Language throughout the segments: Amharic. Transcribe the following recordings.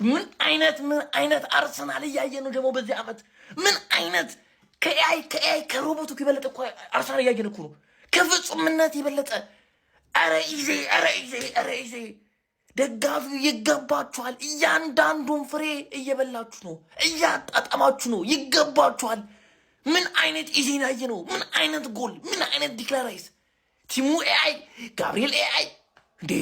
ምን አይነት አርሰናል እያየ ነው ደግሞ በዚህ ዓመት ምን አይነት ከኤአይ ከሮቦቱ የበለጠ እኮ አርሰናል እያየን እኮ ነው። ከፍጹምነት የበለጠ ኧረ ኢዜ ደጋፊው ይገባችኋል። እያንዳንዱን ፍሬ እየበላችሁ ነው፣ እያጣጣማችሁ ነው። ይገባችኋል። ምን አይነት ኢዜን ያየ ነው? ምን አይነት ጎል፣ ምን አይነት ዲክላራይስ ቲሙ ኤአይ ጋብሪኤል ኤአይ እንዴ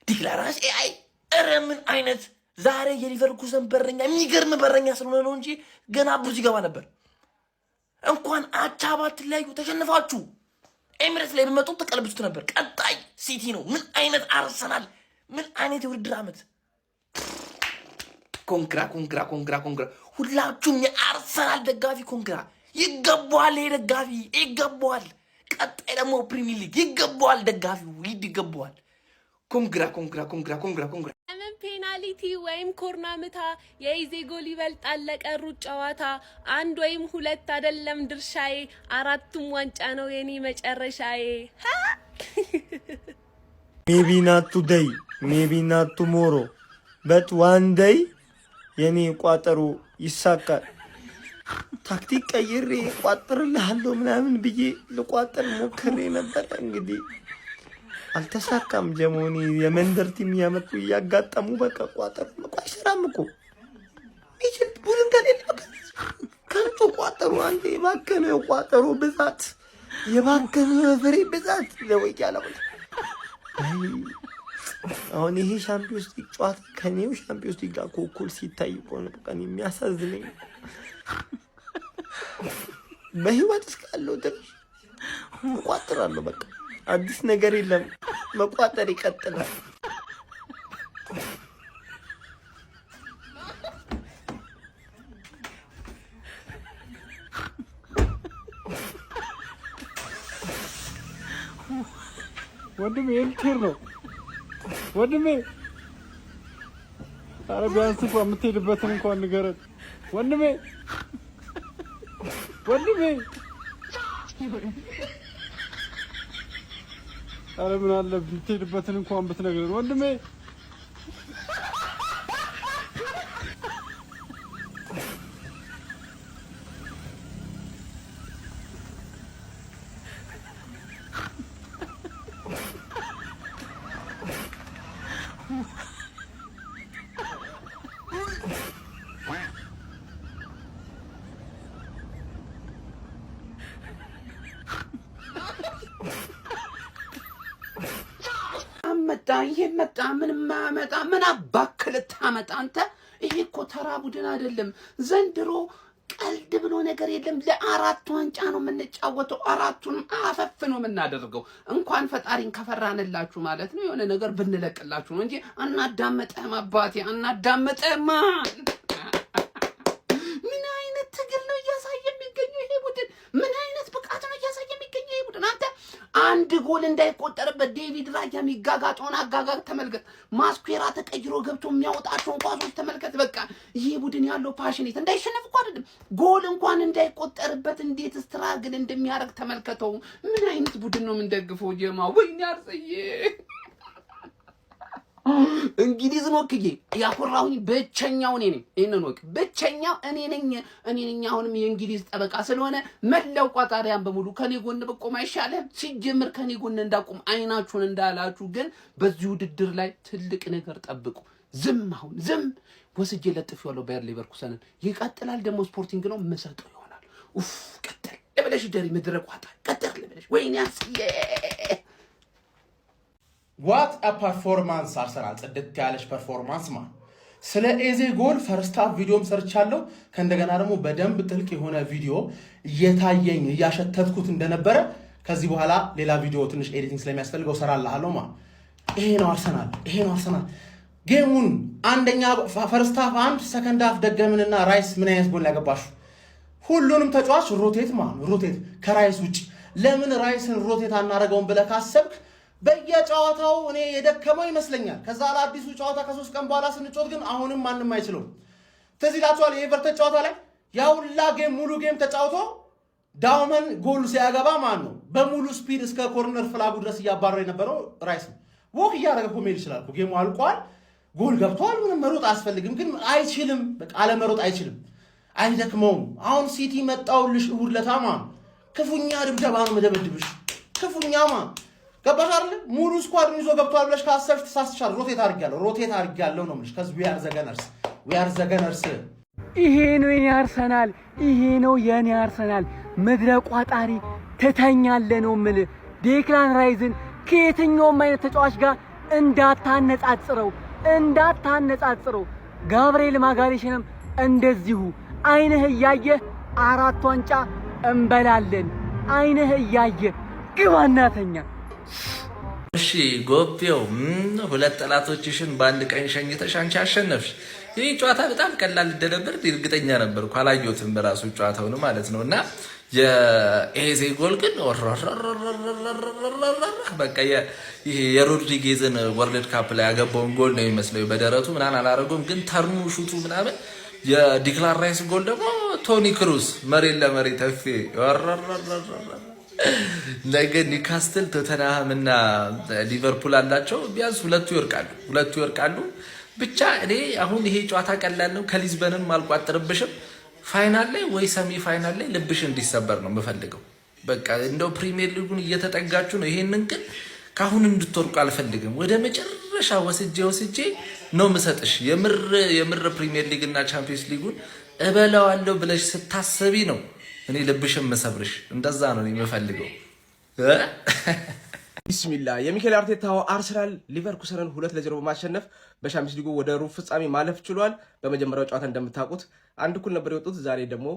ዲክላራይስ ኤአይ ኧረ ምን አይነት ዛሬ የሊቨርኩሰን በረኛ የሚገርም በረኛ ስለሆነ ነው እንጂ ገና ብዙ ይገባ ነበር። እንኳን አቻ ባትለያዩ ተሸንፋችሁ ኤሚሬትስ ላይ በመጡ ተቀልብሱት ነበር። ቀጣይ ሲቲ ነው። ምን አይነት አርሰናል፣ ምን አይነት የውድድር ዓመት። ኮንግራ ሁላችሁም የአርሰናል ደጋፊ ኮንግራ። ይገባዋል፣ ይሄ ደጋፊ ይገባዋል። ቀጣይ ደግሞ ፕሪሚየር ሊግ ይገባዋል፣ ደጋፊው ይገባዋል። ኮንግራ ለምን ፔናልቲ ወይም ኮርና ምታ የኢዜ ጎል ይበልጣል ለቀሩት ጨዋታ። አንድ ወይም ሁለት አይደለም ድርሻዬ፣ አራቱም ዋንጫ ነው የኔ መጨረሻዬ። maybe not today, maybe not tomorrow, but one day የኔ ቋጠሮ ይሳካል። ታክቲክ ቀይሬ ቋጥርልሃለሁ ምናምን ብዬ ልቋጥር ሞክሬ ነበር። እንግዲህ አልተሳካም። ጀሞኒ የመንደር ቲም ያመጡ እያጋጠሙ በቃ ቋጠሩ አይሰራም እኮ ይችል ቡድን ከሌለ ከንቱ ቋጠሩ። አንዴ የባከነ የቋጠሩ ብዛት የባከነ ፍሬ ብዛት ለወያለው። አሁን ይሄ ሻምፒዮንስ ሊግ ጨዋታ ከኔው ሻምፒዮንስ ሊግ ጋር ኮኮል ሲታይ ቆነ በቃ የሚያሳዝነኝ በህይወት እስካለሁ ድረስ እቋጥራለሁ። በቃ አዲስ ነገር የለም፣ መቋጠር ይቀጥላል። ወንድሜ የምትሄድ ነው ወንድሜ? ኧረ ቢያንስ እንኳን የምትሄድበትን እንኳን ንገረን ወንድሜ። ኧረ ምን አለ የምትሄድበትን እንኳን ብትነግረን ወንድሜ። ይሄ መጣ ምንም ማመጣ ምን አባክል ታመጣ አንተ። ይሄ እኮ ተራ ቡድን አይደለም ዘንድሮ። ቀልድ ብሎ ነገር የለም። ለአራት ዋንጫ ነው የምንጫወተው። አራቱንም አፈፍ ነው የምናደርገው። እንኳን ፈጣሪን ከፈራንላችሁ ማለት ነው የሆነ ነገር ብንለቅላችሁ ነው እንጂ አናዳመጠህም አባቴ አናዳመጠህም። ምን አይነት ትግል ነው እያሳየ የሚገኘው ይሄ ቡድን? ምን አይነት ብቃት ነው እያሳየ የሚገኘው ይሄ ቡድን? አንተ አንድ ጎል እንዳይቆጠርበት ዴቪድ ራያ የሚጋጋጠውን አጋጋጥ ተመልከት። ማስኩዌራ ተቀይሮ ገብቶ የሚያወጣቸውን ኳሶች ተመልከት። በቃ ይሄ ቡድን ያለው ፓሽኔት እንዳይሸነፍ እኮ አይደለም ጎል እንኳን እንዳይቆጠርበት እንዴት ስትራግል እንደሚያደርግ ተመልከተው። ምን አይነት ቡድን ነው የምንደግፈው ጀማ? ወይኔ አርሰዬ እንግሊዝ ነው ከዬ ያኮራሁኝ ብቸኛው እኔ ነኝ። እነን ወቅ ብቸኛው እኔ ነኝ። አሁንም የእንግሊዝ ጠበቃ ስለሆነ መላው ቋጣሪያን በሙሉ ከኔ ጎን በቆም አይሻልም? ሲጀምር ከኔ ጎን እንዳቆም አይናችሁን እንዳላችሁ። ግን በዚህ ውድድር ላይ ትልቅ ነገር ጠብቁ። ዝም ወስጄ ለጥፌዋለሁ ባየር ሌቨርኩሰንን። ይቀጥላል ደግሞ ስፖርቲንግ ነው መሰጠው ይሆናል። ቀጥል ለበለሽ ደሪ መድረቅ ዋጣ ቀጥል ለበለሽ ወይኔ አስዬ ዋት አ ፐርፎርማንስ አርሰናል ጽድት ያለች ፐርፎርማንስ ማን። ስለ ኤዜ ጎል ፈርስት ሃፍ ቪዲዮም ሰርቻለሁ። ከእንደገና ደግሞ በደንብ ጥልቅ የሆነ ቪዲዮ እየታየኝ እያሸተትኩት እንደነበረ ከዚህ በኋላ ሌላ ቪዲዮ ትንሽ ኤዲቲንግ ስለሚያስፈልገው ሰራልሃለሁ ማ። ይሄ ነው አርሰናል። ጌሙን አንደኛ ፈርስት ሃፍ አንድ ሰከንድ ሃፍ ደገምንና ራይስ ምን አይነት ጎል ያገባሹ? ሁሉንም ተጫዋች ሮቴት ከራይስ ውጭ ለምን ራይስን ሮቴት አናረገውን ብለህ ካሰብክ በየጨዋታው እኔ የደከመው ይመስለኛል። ከዛ ለአዲሱ ጨዋታ ከ3 ቀን በኋላ ስንጮት ግን አሁንም ማንም አይችለውም። ትዝ ይላችኋል የኤቨርተን ጨዋታ ላይ ያውላ ሙሉ ጌም ተጫውቶ ዳውመን ጎል ሲያገባ ማን ነው በሙሉ ስፒድ እስከ ኮርነር ፍላጉ ድረስ እያባረረ የነበረው ራይስ ነው። ወክ እያደረገ እኮ መሄድ ይችላል። ጌሙ አልቋል። ጎል ገብቷል። ምንም መሮጥ አያስፈልግም። ግን አይችልም፣ በቃ አለመሮጥ አይችልም፣ አይደክመውም። አሁን ሲቲ መጣውልሽ እሑድ ለታማ ክፉኛ ድብደባ ነው መደበድብሽ፣ ክፉኛማ ገባሽ አይደል? ሙሉ ስኳድን ይዞ ገብቷል ብለሽ ካሰብሽ ተሳስቻል። ሮቴት አድርጊያለሁ ነው የምልሽ። ከዚህ ዊ አር ዘ ገነርስ። ይሄ ነው የኔ አርሰናል፣ ይሄ ነው የኔ አርሰናል። ምድረ ቋጣሪ ትተኛለ ነው የምልህ። ዴክላን ራይዝን ከየትኛውም አይነት ተጫዋች ጋር እንዳታነጻጽረው። ጋብርኤል ማጋሌሽንም እንደዚሁ አይንህ እያየ 4 ዋንጫ እንበላለን። አይንህ እያየ ግባናተኛ። እሺ ጎቤው 2 ጠላቶችሽን በአንድ ቀን ሸኝተሽ አንቺ አሸነፍሽ። ይህ ጨዋታ በጣም ቀላል እንደነበር እርግጠኛ ነበርኩ። አላየሁትም በራሱ ጨዋታውን ማለት ነው። እና የኤዜ ጎል ግን በቃ ይሄ የሮድሪጌዝን ወርልድ ካፕ ላይ ያገባውን ጎል ነው የሚመስለው። በደረቱ ምናምን አላረገውም፣ ግን ተርሙ ሹቱ ምናምን። የዲክላን ራይስ ጎል ደግሞ ቶኒ ክሩስ መሬት ለመሬት ተፌ ነገ ኒውካስትል ቶተንሃም እና ሊቨርፑል አላቸው። ቢያንስ ሁለቱ ይወርቃሉ። ብቻ እኔ አሁን ይሄ ጨዋታ ቀላል ነው። ከሊዝበንም አልቋጥርብሽም። ፋይናል ላይ ወይ ሰሚ ፋይናል ላይ ልብሽ እንዲሰበር ነው የምፈልገው። በቃ እንደው ፕሪሚየር ሊጉን እየተጠጋችሁ ነው። ይሄንን ግን ካሁን እንድትወርቁ አልፈልግም። ወደ መጨረሻ ወስጄ ነው የምሰጥሽ። የምር ፕሪሚየር ሊግ እና ቻምፒየንስ ሊጉን እበላዋለሁ ብለሽ ስታስቢ ነው እኔ ልብሽም መሰብርሽ። እንደዛ ነው የምፈልገው። ቢስሚላ የሚኬል አርቴታው አርሰናል ሊቨርኩሰንን 2-0 በማሸነፍ በሻምፒዮንስ ሊጉ ወደ ሩብ ፍጻሜ ማለፍ ችሏል። በመጀመሪያው ጨዋታ እንደምታውቁት 1-1 ነበር የወጡት። ዛሬ ደግሞ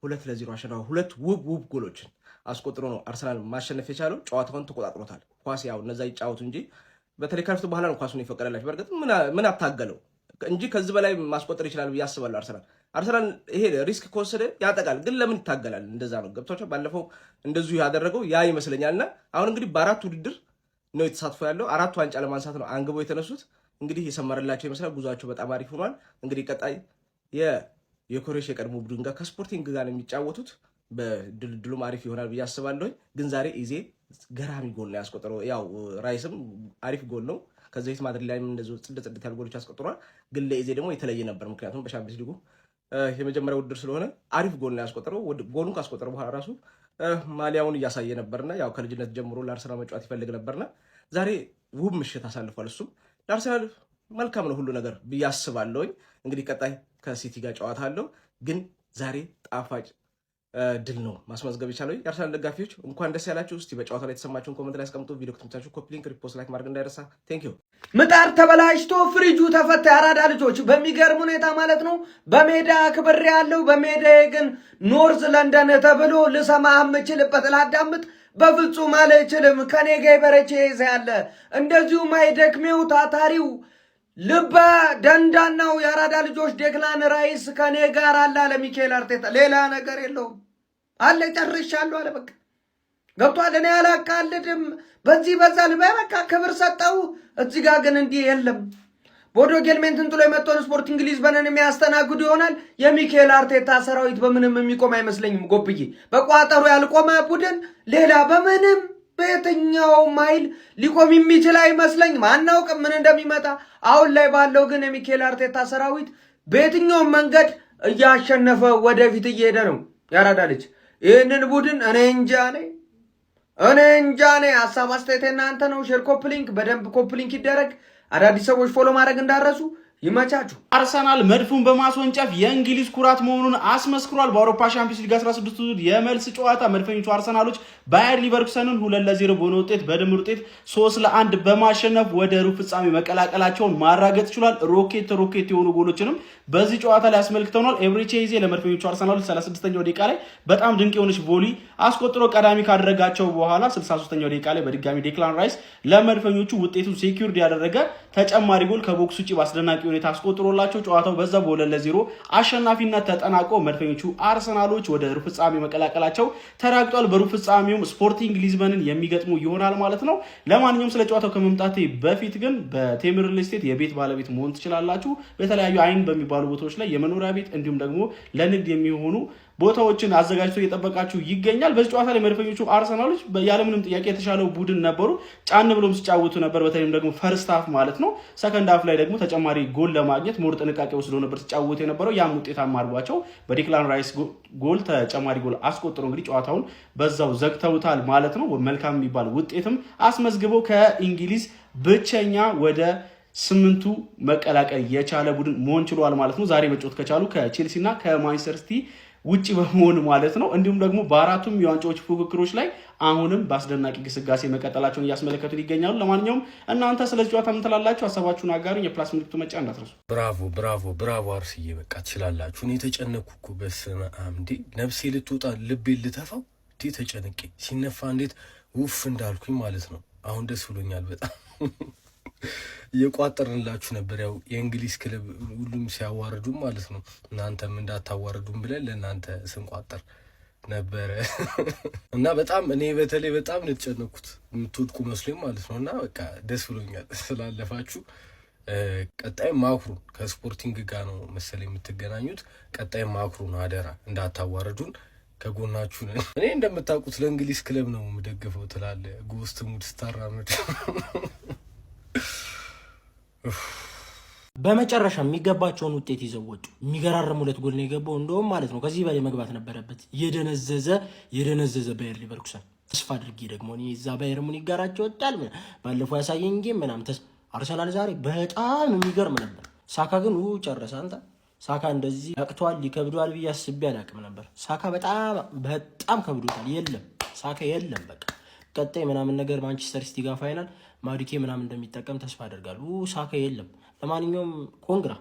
2-0 አሸናው። 2 ውብ ጎሎችን አስቆጥሮ ነው አርሰናል ማሸነፍ የቻለው። ጨዋታውን ተቆጣጥሮታል። ኳስ ያው እነዛ ይጫወቱ እንጂ በተለይ ከረፍት በኋላ ነው ኳሱን የፈቀደላቸው። በርግጥ ምን አታገለው እንጂ ከዚህ በላይ ማስቆጠር ይችላል ብዬ አስባለሁ። አርሰናል ይሄ ሪስክ ከወሰደ ያጠቃል። ግን ለምን ይታገላል? እንደዛ ነው ገብቷቸው። ባለፈው እንደዚሁ ያደረገው ያ ይመስለኛልና አሁን እንግዲህ በ4 ውድድር ነው የተሳትፎ ያለው። 4 ዋንጫ ለማንሳት ነው አንግበው የተነሱት። እንግዲህ የሰመረላቸው ይመስላል። ጉዟቸው በጣም አሪፍ ሆኗል። እንግዲህ ቀጣይ የኮሬሽ የቀድሞ ቡድን ጋር ከስፖርቲንግ ጋር ነው የሚጫወቱት። በድልድሉም አሪፍ ይሆናል ብዬ አስባለሁ። ግን ዛሬ ኢዜ ገራሚ ጎል ነው ያስቆጠረው። ያው ራይስም አሪፍ ጎል ነው። ከዚህ በፊት ማድሪድ ላይም እንደዚሁ ጽድት ያሉ ጎሎች ያስቆጥሯል። ግን ለኢዜ ደግሞ የተለየ ነበር። ምክንያቱም በሻምፒዮንስ ሊጉ የመጀመሪያ ውድድር ስለሆነ አሪፍ ጎል ነው ያስቆጠረው። ጎሉን ካስቆጠረ በኋላ ራሱ ማሊያውን እያሳየ ነበርና ያው ከልጅነት ጀምሮ ለአርሰናል መጫወት ይፈልግ ነበርና ዛሬ ውብ ምሽት አሳልፏል። እሱም ለአርሰናል መልካም ነው ሁሉ ነገር ብዬ አስባለሁኝ። እንግዲህ ቀጣይ ከሲቲ ጋር ጨዋታ አለው። ግን ዛሬ ጣፋጭ ድል ነው ማስመዝገብ የቻለው። የአርሰናል ደጋፊዎች እንኳን ደስ ያላችሁ። እስቲ በጨዋታ ላይ የተሰማችሁን ኮሜንት ላይ አስቀምጡ። ቪዲዮ ከተመቻችሁ ኮፒ ሊንክ፣ ሪፖስት፣ ላይክ ማድረግ እንዳይረሳ። ቴንክ ዩ። ምጣድ ተበላሽቶ ፍሪጁ ተፈታ። ያራዳ ልጆች በሚገርም ሁኔታ ማለት ነው በሜዳ ክብሬ ያለው በሜዳዬ ግን ኖርዝ ለንደን ተብሎ ልሰማ የምችልበት ላዳምጥ በፍጹም አልችልም። ከኔ ጋር ይበረቼ ያለ እንደዚሁ ማይደክሜው ታታሪው ልበ ደንዳናው የአራዳ ልጆች ዴክላን ራይስ ከኔ ጋር አለ አለ ሚኬል አርቴታ። ሌላ ነገር የለውም አለ። ጨርሻለሁ አለ። በቃ ገብቷል። እኔ አላቃልድም በዚህ በዛ በቃ ክብር ሰጠው። እዚህ ጋር ግን እንዲህ የለም። ቦዶ ጌልሜንትን ጥሎ የመጣውን ስፖርቲንግ ሊዝበንን የሚያስተናግዱ ይሆናል። የሚኬል አርቴታ ሰራዊት በምንም የሚቆም አይመስለኝም። ጎብዬ በቋጠሩ ያልቆመ ቡድን ሌላ በምንም በየትኛው ማይል ሊቆም የሚችል አይመስለኝም። አናውቅም ምን እንደሚመጣ። አሁን ላይ ባለው ግን የሚኬል አርቴታ ሰራዊት በየትኛውም መንገድ እያሸነፈ ወደፊት እየሄደ ነው። ያራዳ ልጅ ይህንን ቡድን እኔ እንጃ። ሀሳብ አስተያየት እናንተ ነው። ሼር ኮፕሊንክ፣ በደንብ ኮፕሊንክ ይደረግ። አዳዲስ ሰዎች ፎሎ ማድረግ እንዳረሱ። ይመቻችሁ። አርሰናል መድፉን በማስወንጨፍ የእንግሊዝ ኩራት መሆኑን አስመስክሯል። በአውሮፓ ሻምፒዮንስ ሊግ 16 የመልስ ጨዋታ መድፈኞቹ አርሰናሎች ባየር ሊቨርኩሰንን 2-0 በሆነ ውጤት በድምር ውጤት 3-1 በማሸነፍ ወደ ሩብ ፍጻሜ መቀላቀላቸውን ማራገጥ ችሏል። ሮኬት የሆኑ ጎሎችንም በዚህ ጨዋታ ላይ አስመልክተውናል። ኤብሪቼ ይዜ ለመድፈኞቹ አርሰናሎች 36ኛው ደቂቃ ላይ በጣም ድንቅ የሆነች ቮሊ አስቆጥሮ ቀዳሚ ካደረጋቸው በኋላ 63ኛው ደቂቃ ላይ በድጋሚ ዴክላን ራይስ ለመድፈኞቹ ውጤቱን ሴኩርድ ያደረገ ተጨማሪ ጎል ከቦክስ ውጪ በአስደናቂ ሁኔታ አስቆጥሮላቸው ጨዋታው በዛ በ2-0 አሸናፊነት ተጠናቆ መድፈኞቹ አርሰናሎች ወደ ሩብ ፍጻሜ መቀላቀላቸው ተረጋግጧል። በሩብ ፍጻሜውም ስፖርቲንግ ሊዝበንን የሚገጥሙ ይሆናል ማለት ነው። ለማንኛውም ስለ ጨዋታው ከመምጣቴ በፊት ግን በቴምር ሪል ስቴት የቤት ባለቤት መሆን ትችላላችሁ። በተለያዩ አይን በሚባሉ ቦታዎች ላይ የመኖሪያ ቤት እንዲሁም ደግሞ ለንግድ የሚሆኑ ቦታዎችን አዘጋጅቶ እየጠበቃችሁ ይገኛል። በዚህ ጨዋታ ላይ መድፈኞቹ አርሰናሎች ያለምንም ጥያቄ የተሻለው ቡድን ነበሩ። ጫን ብሎም ሲጫወቱ ነበር። በተለይም ደግሞ ፈርስት ሃፍ ማለት ነው። ሰከንድ ሃፍ ላይ ደግሞ ተጨማሪ ጎል ለማግኘት ሞር ጥንቃቄ ወስደው ነበር ሲጫወቱ የነበረው። ያም ውጤታማ አድርጓቸው በዲክላን ራይስ ጎል ተጨማሪ ጎል አስቆጥሮ እንግዲህ ጨዋታውን በዛው ዘግተውታል ማለት ነው። መልካም የሚባል ውጤትም አስመዝግበው ከእንግሊዝ ብቸኛ ወደ 8ቱ መቀላቀል የቻለ ቡድን መሆን ችሏል ማለት ነው። ዛሬ መጫወት ከቻሉ ከቼልሲ እና ከማንቸስተር ሲቲ ውጪ በመሆን ማለት ነው። እንዲሁም ደግሞ በአራቱም የዋንጫዎች ፉክክሮች ላይ አሁንም በአስደናቂ ግስጋሴ መቀጠላቸውን እያስመለከቱን ይገኛሉ። ለማንኛውም እናንተ ስለዚህ ጨዋታ ምን ትላላችሁ? ሀሳባችሁን አጋሩኝ። የፕላስ ምልክቱ መጫ እንዳትረሱ። ብራቮ አርስዬ፣ በቃ ትችላላችሁ። እኔ ተጨነቅኩ እኮ በስመ አብ እንዴ! ነፍሴ ልትወጣ ልቤ ልተፋው እንዴ! ተጨነቄ ሲነፋ እንዴት ውፍ እንዳልኩኝ ማለት ነው። አሁን ደስ ብሎኛል በጣም እየቋጠርንላችሁ ነበር። ያው የእንግሊዝ ክለብ ሁሉም ሲያዋርዱ ማለት ነው፣ እናንተም እንዳታዋርዱም ብለን ለእናንተ ስንቋጠር ነበረ እና በጣም እኔ በተለይ በጣም ልትጨነኩት የምትወድቁ መስሎኝ ማለት ነው። እና በቃ ደስ ብሎኛል ስላለፋችሁ። ቀጣይ ማክሩን ከስፖርቲንግ ጋር ነው መሰለኝ የምትገናኙት። ቀጣይ ማክሩን አደራ እንዳታዋርዱን፣ ከጎናችሁ ነን። እኔ እንደምታውቁት ለእንግሊዝ ክለብ ነው የምደግፈው ትላለ ጎስት ሙድ ስታራምድ። በመጨረሻ የሚገባቸውን ውጤት ይዘው ወጡ። የሚገራረም 2 ጎል ነው የገባው እንደውም ማለት ነው። ከዚህ በላይ መግባት ነበረበት። የደነዘዘ ባየር ሊቨርኩሰን ተስፋ አድርጌ ደግሞ እኔ እዛ ባየር ሙኒክ ጋራቸው ወጣል ባለፈው ያሳየኝ ጌም ምናምን አርሰናል ዛሬ በጣም የሚገርም ነበር። ሳካ ግን ጨረሰ። አንተ ሳካ እንደዚህ ያቅቷል ሊከብዷል ብዬ አስቤ አላቅም ነበር። ሳካ በጣም ከብዶታል። የለም ሳካ የለም። በቃ ቀጣይ ምናምን ነገር ማንቸስተር ሲቲ ጋር ፋይናል ማዱኬ ምናምን እንደሚጠቀም ተስፋ አደርጋለሁ። ሳካ የለም። ለማንኛውም ኮንግራ